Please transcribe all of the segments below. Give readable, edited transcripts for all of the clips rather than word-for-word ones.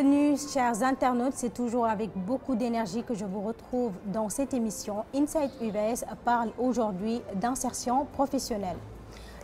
Bienvenue, chers internautes. C'est toujours avec beaucoup d'énergie que je vous retrouve dans cette émission. Inside UVS parle aujourd'hui d'insertion professionnelle.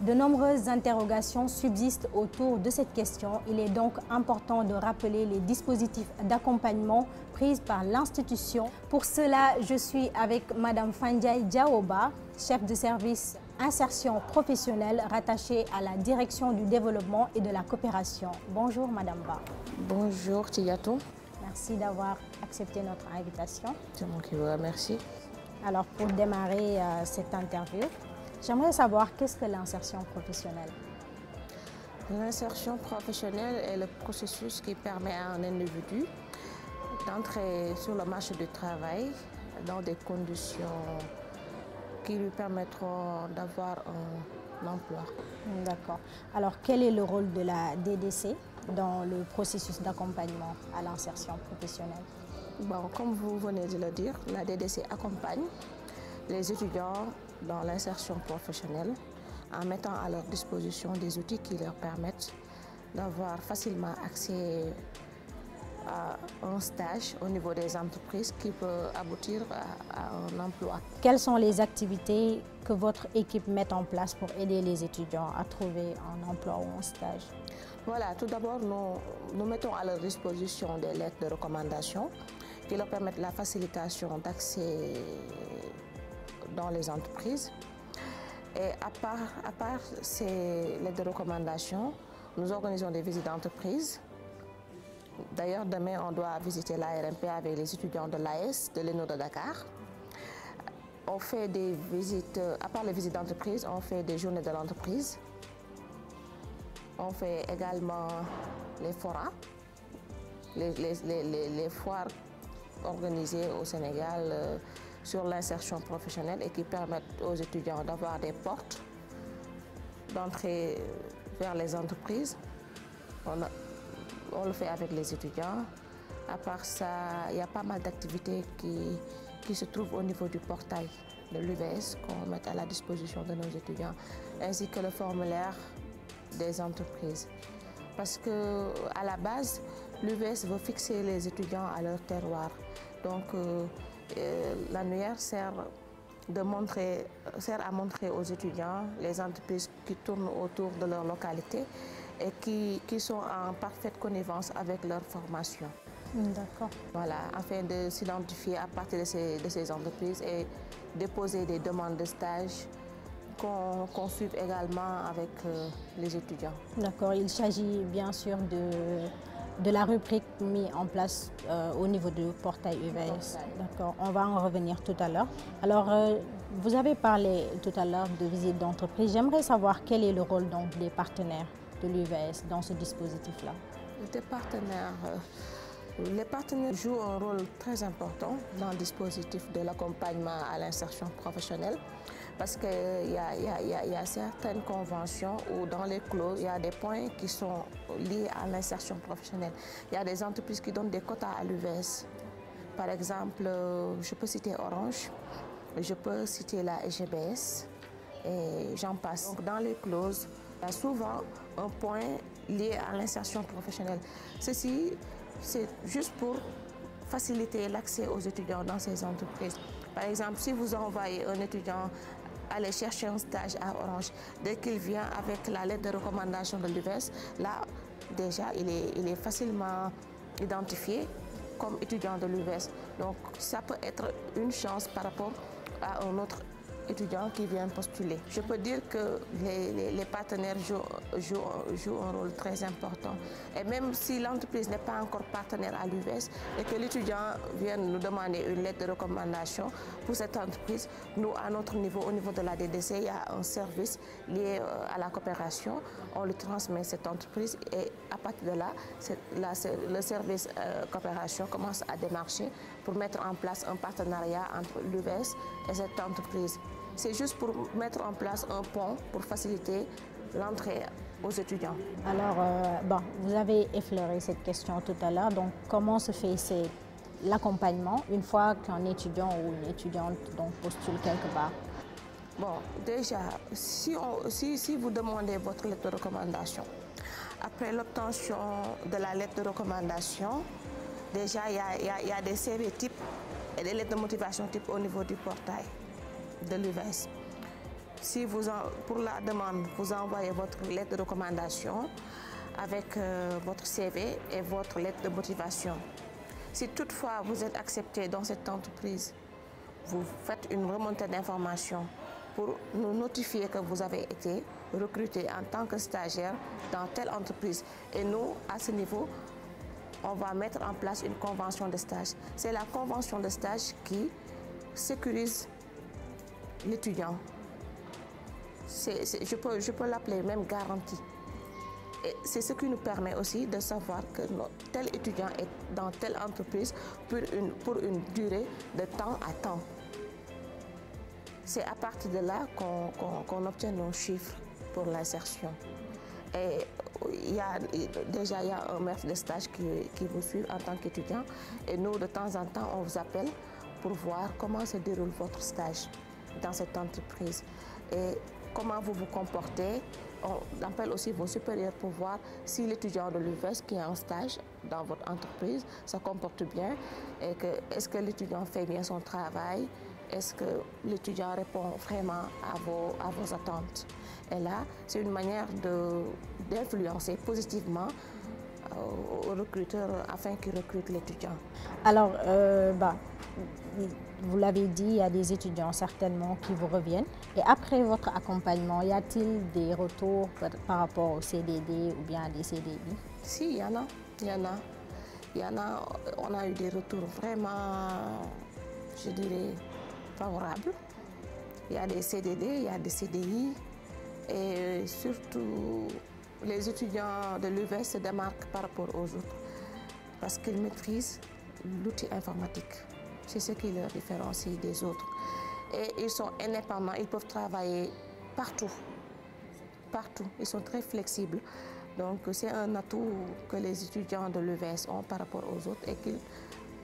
De nombreuses interrogations subsistent autour de cette question. Il est donc important de rappeler les dispositifs d'accompagnement pris par l'institution. Pour cela, je suis avec Madame Fandiaye Diaoba, chef de service insertion professionnelle rattachée à la direction du développement et de la coopération. Bonjour Madame Ba. Bonjour Tiyatou. Merci d'avoir accepté notre invitation. C'est moi qui vous remercie. Alors pour démarrer cette interview, j'aimerais savoir qu'est-ce que l'insertion professionnelle? L'insertion professionnelle est le processus qui permet à un individu d'entrer sur le marché du travail dans des conditions qui lui permettront d'avoir un emploi. D'accord. Alors quel est le rôle de la DDC dans le processus d'accompagnement à l'insertion professionnelle? Bon, comme vous venez de le dire, la DDC accompagne les étudiants dans l'insertion professionnelle en mettant à leur disposition des outils qui leur permettent d'avoir facilement accès à un stage au niveau des entreprises qui peut aboutir à un emploi. Quelles sont les activités que votre équipe met en place pour aider les étudiants à trouver un emploi ou un stage? Voilà, tout d'abord, nous mettons à leur disposition des lettres de recommandation qui leur permettent la facilitation d'accès dans les entreprises. Et à part ces lettres de recommandation, nous organisons des visites d'entreprise. D'ailleurs, demain, on doit visiter l'ARMP avec les étudiants de l'AS, de l'ENO de Dakar. On fait des visites, à part les visites d'entreprise, on fait des journées de l'entreprise. On fait également les forats, les foires organisées au Sénégal sur l'insertion professionnelle et qui permettent aux étudiants d'avoir des portes d'entrée vers les entreprises. On le fait avec les étudiants. À part ça, il y a pas mal d'activités qui se trouvent au niveau du portail de l'UVS qu'on met à la disposition de nos étudiants, ainsi que le formulaire des entreprises. Parce qu'à la base, l'UVS veut fixer les étudiants à leur terroir. Donc, l'annuaire sert à montrer aux étudiants les entreprises qui tournent autour de leur localité et qui sont en parfaite connivence avec leur formation. D'accord. Voilà, afin de s'identifier à partir de ces entreprises et déposer des demandes de stage qu'on suive également avec les étudiants. D'accord, il s'agit bien sûr de la rubrique mise en place au niveau du portail UVS. D'accord, on va en revenir tout à l'heure. Alors, vous avez parlé tout à l'heure de visite d'entreprise. J'aimerais savoir quel est le rôle donc, des partenaires de l'UVS dans ce dispositif-là. Les partenaires jouent un rôle très important dans le dispositif de l'accompagnement à l'insertion professionnelle parce qu'il y a certaines conventions où dans les clauses, il y a des points qui sont liés à l'insertion professionnelle. Il y a des entreprises qui donnent des quotas à l'UVS. Par exemple, je peux citer Orange, je peux citer la SGBS et j'en passe. Donc, dans les clauses, il y a souvent un point lié à l'insertion professionnelle. Ceci, c'est juste pour faciliter l'accès aux étudiants dans ces entreprises. Par exemple, si vous envoyez un étudiant aller chercher un stage à Orange, dès qu'il vient avec la lettre de recommandation de l'UVS, là, déjà, il est facilement identifié comme étudiant de l'UVS. Donc, ça peut être une chance par rapport à un autre étudiants qui viennent postuler. Je peux dire que les partenaires jouent un rôle très important. Et même si l'entreprise n'est pas encore partenaire à l'UVS et que l'étudiant vient nous demander une lettre de recommandation pour cette entreprise, nous, à notre niveau, au niveau de la DDC, il y a un service lié à la coopération. On lui transmet cette entreprise et à partir de là, le service coopération commence à démarcher pour mettre en place un partenariat entre l'UVS et cette entreprise. C'est juste pour mettre en place un pont pour faciliter l'entrée aux étudiants. Alors, vous avez effleuré cette question tout à l'heure. Donc, comment se fait l'accompagnement une fois qu'un étudiant ou une étudiante donc, postule quelque part? Bon, déjà, si vous demandez votre lettre de recommandation, après l'obtention de la lettre de recommandation, déjà, il y a des CV types et des lettres de motivation type au niveau du portail de l'UVS. Si pour la demande, vous envoyez votre lettre de recommandation avec votre CV et votre lettre de motivation. Si toutefois vous êtes accepté dans cette entreprise, vous faites une remontée d'informations pour nous notifier que vous avez été recruté en tant que stagiaire dans telle entreprise. Et nous, à ce niveau, on va mettre en place une convention de stage. C'est la convention de stage qui sécurise l'étudiant. Je peux l'appeler même garantie. Et c'est ce qui nous permet aussi de savoir que tel étudiant est dans telle entreprise pour une durée de temps à temps. C'est à partir de là qu'on obtient nos chiffres pour l'insertion. Et déjà, il y a un maître de stage qui vous suit en tant qu'étudiant. Et nous, de temps en temps, on vous appelle pour voir comment se déroule votre stage dans cette entreprise. Et comment vous vous comportez. On appelle aussi vos supérieurs pour voir si l'étudiant de l'UVS qui est en stage dans votre entreprise se comporte bien. Et est-ce que l'étudiant fait bien son travail? Est-ce que l'étudiant répond vraiment à vos attentes? Et là, c'est une manière d'influencer positivement au recruteur afin qu'il recrute l'étudiant. Alors, vous l'avez dit, il y a des étudiants certainement qui vous reviennent. Et après votre accompagnement, y a-t-il des retours par rapport au CDD ou bien à des CDI? Si, il y en a. On a eu des retours vraiment, je dirais, favorables. Il y a des CDD, il y a des CDI. Et surtout, les étudiants de l'UVS se démarquent par rapport aux autres parce qu'ils maîtrisent l'outil informatique. C'est ce qui les différencie des autres. Et ils sont indépendants, ils peuvent travailler partout. Partout. Ils sont très flexibles. Donc c'est un atout que les étudiants de l'UVS ont par rapport aux autres et qu'ils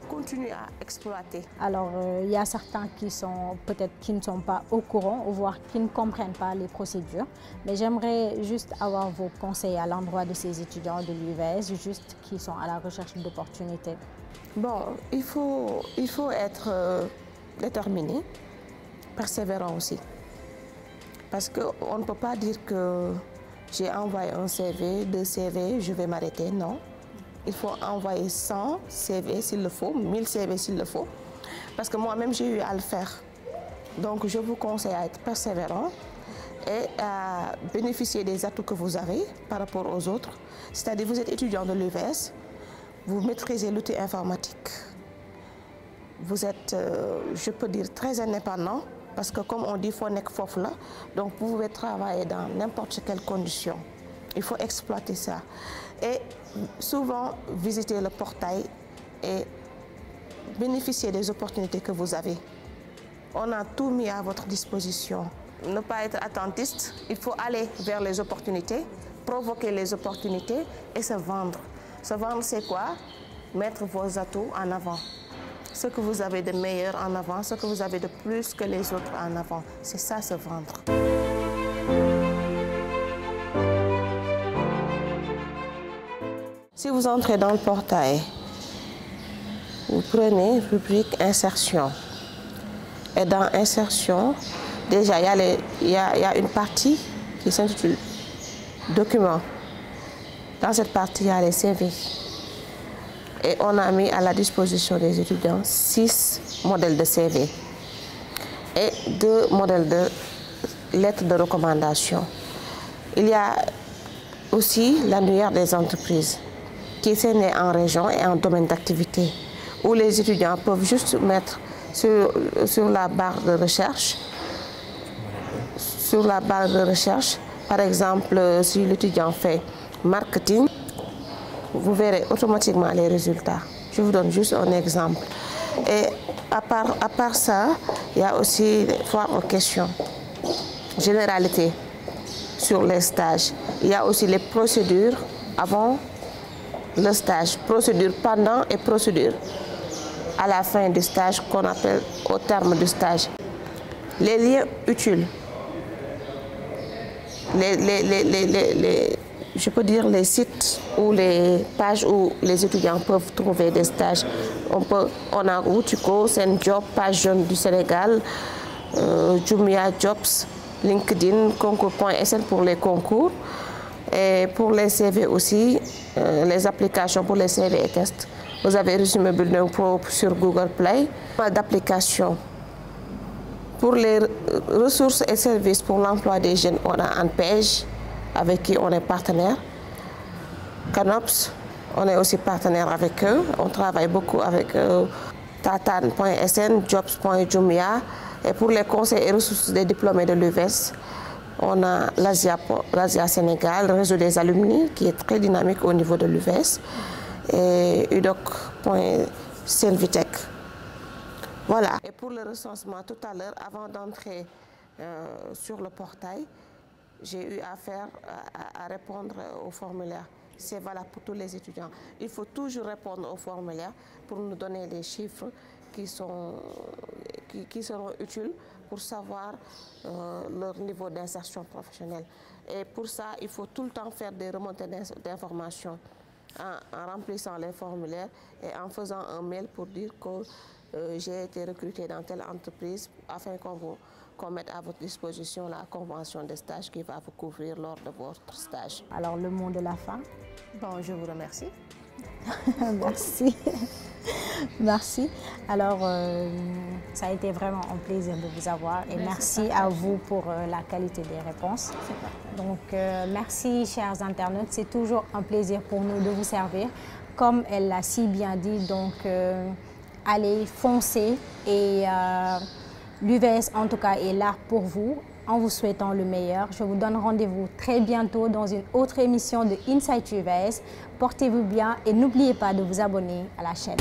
continuent à exploiter. Alors, il y a certains qui ne sont pas au courant ou voire qui ne comprennent pas les procédures. Mais j'aimerais juste avoir vos conseils à l'endroit de ces étudiants de l'UVS, juste qui sont à la recherche d'opportunités. Bon, il faut être déterminé, persévérant aussi. Parce qu'on ne peut pas dire que j'ai envoyé un CV, 2 CV, je vais m'arrêter, non. Il faut envoyer 100 CV s'il le faut, 1000 CV s'il le faut. Parce que moi-même, j'ai eu à le faire. Donc, je vous conseille à être persévérant et à bénéficier des atouts que vous avez par rapport aux autres. C'est-à-dire, vous êtes étudiant de l'UVS, vous maîtrisez l'outil informatique. Vous êtes, je peux dire, très indépendant. Parce que comme on dit, il faut être fof là. Donc, vous pouvez travailler dans n'importe quelle condition. Il faut exploiter ça. Et souvent, visiter le portail et bénéficier des opportunités que vous avez. On a tout mis à votre disposition. Ne pas être attentiste, il faut aller vers les opportunités, provoquer les opportunités et se vendre. Se vendre, c'est quoi? Mettre vos atouts en avant. Ce que vous avez de meilleur en avant, ce que vous avez de plus que les autres en avant. C'est ça, se vendre. Si vous entrez dans le portail, vous prenez rubrique insertion. Et dans insertion, déjà, il y a une partie qui s'intitule documents. Dans cette partie, il y a les CV. Et on a mis à la disposition des étudiants 6 modèles de CV et 2 modèles de lettres de recommandation. Il y a aussi l'annuaire des entreprises qui est né en région et en domaine d'activité, où les étudiants peuvent juste mettre sur la barre de recherche, par exemple, si l'étudiant fait marketing, vous verrez automatiquement les résultats. Je vous donne juste un exemple. Et à part ça, il y a aussi les foires aux questions, généralité sur les stages. Il y a aussi les procédures avant le stage, procédure pendant et procédure à la fin du stage qu'on appelle au terme du stage. Les liens utiles je peux dire les sites ou les pages où les étudiants peuvent trouver des stages. On a Wutiko, Senjob, Page Jeune du Sénégal, Jumia Jobs, LinkedIn, concours.sn pour les concours. Et pour les CV aussi, les applications pour les CV et tests. Vous avez Résumé Building Pro sur Google Play. Pas d'application. Pour les ressources et services pour l'emploi des jeunes, on a ANPEJ, avec qui on est partenaire. Canops, on est aussi partenaire avec eux. On travaille beaucoup avec Tatan.sn, Jobs.jumia. Et pour les conseils et ressources des diplômés de l'UVS, on a l'Asia Sénégal, le réseau des alumni, qui est très dynamique au niveau de l'UVS, et udoc.senvitech. Voilà. Et pour le recensement, tout à l'heure, avant d'entrer sur le portail, j'ai eu affaire à répondre au formulaire. C'est valable pour tous les étudiants. Il faut toujours répondre au formulaire pour nous donner les chiffres qui seront utiles pour savoir leur niveau d'insertion professionnelle. Et pour ça, il faut tout le temps faire des remontées d'informations en remplissant les formulaires et en faisant un mail pour dire que j'ai été recruté dans telle entreprise afin qu'on mette à votre disposition la convention de stage qui va vous couvrir lors de votre stage. Alors, le mot de la fin. Bon, je vous remercie. Merci. Merci. Alors, ça a été vraiment un plaisir de vous avoir et merci à vous pour la qualité des réponses. Donc, merci, chers internautes. C'est toujours un plaisir pour nous de vous servir. Comme elle l'a si bien dit, donc, allez, foncez et l'UVS, en tout cas, est là pour vous. En vous souhaitant le meilleur, je vous donne rendez-vous très bientôt dans une autre émission de Insight UVS. Portez-vous bien et n'oubliez pas de vous abonner à la chaîne.